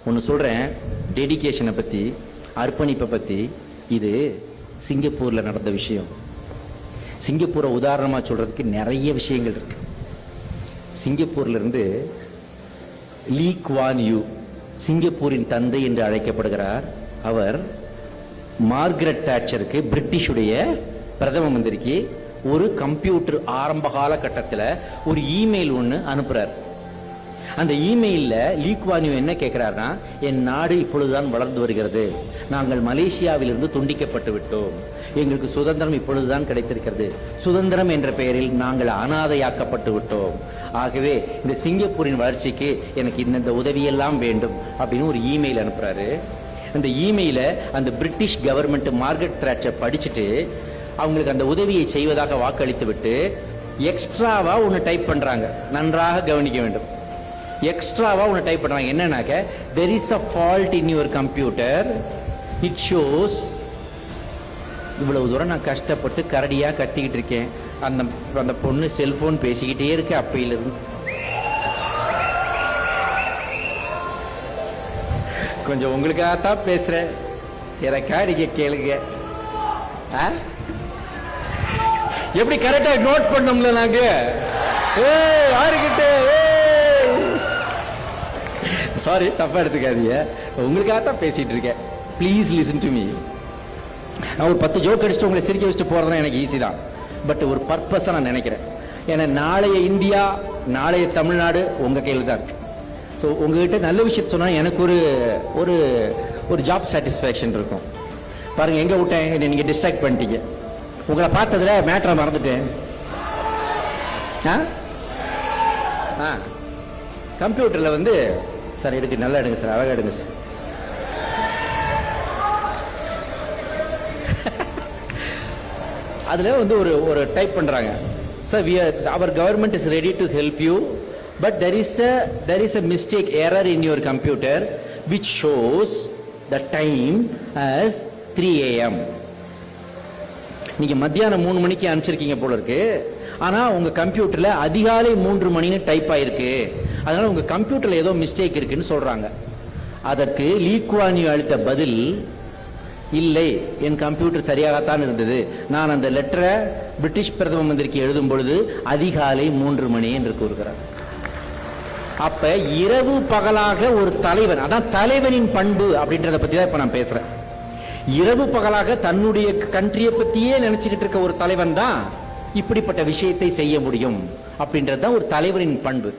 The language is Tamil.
ஒன்று சொல்கிறேன், டெடிகேஷனை பற்றி, அர்ப்பணிப்பை பற்றி. இது சிங்கப்பூரில் நடந்த விஷயம். சிங்கப்பூரை உதாரணமாக சொல்கிறதுக்கு நிறைய விஷயங்கள் இருக்கு. சிங்கப்பூர்லேருந்து லீ குவான் யூ, சிங்கப்பூரின் தந்தை என்று அழைக்கப்படுகிறார். அவர் மார்கரெட் தாட்சருக்கு, பிரிட்டிஷுடைய பிரதம மந்திரிக்கு ஒரு கம்ப்யூட்டர் ஆரம்ப காலகட்டத்தில் ஒரு இமெயில் ஒன்று அனுப்புகிறார். அந்த இமெயிலில் லீ குவான் யூ என்ன கேட்குறாருன்னா, என் நாடு இப்பொழுதுதான் வளர்ந்து வருகிறது, நாங்கள் மலேசியாவிலிருந்து துண்டிக்கப்பட்டு விட்டோம், எங்களுக்கு சுதந்திரம் இப்பொழுதுதான் கிடைத்திருக்கிறது, சுதந்திரம் என்ற பெயரில் நாங்கள் அனாதையாக்கப்பட்டு விட்டோம், ஆகவே இந்த சிங்கப்பூரின் வளர்ச்சிக்கு எனக்கு இந்த உதவியெல்லாம் வேண்டும் அப்படின்னு ஒரு இமெயில் அனுப்புறாரு. அந்த இமெயிலை அந்த பிரிட்டிஷ் கவர்மெண்ட் மார்கரெட் தாட்சர் படிச்சுட்டு அவங்களுக்கு அந்த உதவியை செய்வதாக வாக்களித்து விட்டு எக்ஸ்ட்ராவா ஒன்று டைப் பண்றாங்க. நன்றாக கவனிக்க வேண்டும். எக்ஸ்ட்ராவா ஒன்று டைப் பண்றாங்க. என்னன்னாக்க, there is a fault in your computer, it shows. இவ்வளவு தூரம் நான் கஷ்டப்பட்டு கரடியா கத்திக்கிட்டு இருக்கேன், அந்த பொண்ணு செல்போன் பேசிக்கிட்டே இருக்கு அப்பையிலிருந்து. கொஞ்சம் உங்களுக்காகத்தான் பேசுறேன், எனக்கா நீங்க கேளுங்க. எப்படி கரெக்டா நோட் பண்ணோம்ல நாங்க. யாருக்கிட்ட சாரி, தப்பா எடுத்துக்காதீங்க, உங்களுக்காகத்தான் பேசிட்டு இருக்கேன். Please listen to me. நான் ஒரு 10 ஜோக் அடிச்சுட்டு உங்களை சிரிக்க வச்சுட்டு போறதுனா எனக்கு ஈஸி தான். பட் ஒரு பர்பஸா நான் நினைக்கிறேன். ஏன்னா நாளைய இந்தியா, நாளைய தமிழ்நாடு உங்க கையில் தான் இருக்கு. ஸோ உங்ககிட்ட நல்ல விஷயத்த சொன்னா எனக்கு ஒரு ஒரு ஜாப் சாட்டிஸ்ஃபேக்ஷன் இருக்கும். பாருங்க, எங்க விட்டேன், நீங்க டிஸ்ட்ராக்ட் பண்ணிட்டீங்க. உங்களை பார்த்ததுல மேட்டரை மறந்துட்டேன். கம்ப்யூட்டர்ல வந்து, சார் எடுக்கு, நல்லா எடுங்க சார், அழகா எடுங்க சார். அதுல வந்து ஒரு டைப் பண்றாங்க. Sir, our government is ready to help you, but there is a mistake, error in your computer which shows the time as 3 AM. நீங்க மத்தியானம் 3 மணிக்கு அனுப்பிச்சிருக்கீங்க போல இருக்கு, ஆனா உங்க கம்ப்யூட்டர்ல அதிகாலை 3 மணின்னு டைப் ஆயிருக்கு, அதனால உங்க கம்ப்யூட்டர்ல ஏதோ மிஸ்டேக் இருக்குன்னு சொல்றாங்க. அதற்கு லீ குவான் யூ அளித்த பதில், இல்லை, என் கம்ப்யூட்டர் சரியாகத்தான் இருந்தது, நான் அந்த லெட்டரை பிரிட்டிஷ் பிரதம மந்திரிக்கு எழுதும் பொழுது அதிகாலை 3 மணி என்று கூறுகிறார். அப்ப இரவு பகலாக ஒரு தலைவன், அதான் தலைவனின் பண்பு அப்படின்றத பத்தி தான் இப்ப நான் பேசுறேன். இரவு பகலாக தன்னுடைய கண்ட்ரியை பத்தியே நினைச்சுக்கிட்டு இருக்க ஒரு தலைவன் தான் இப்படிப்பட்ட விஷயத்தை செய்ய முடியும் அப்படின்றது தான் ஒரு தலைவரின் பண்பு.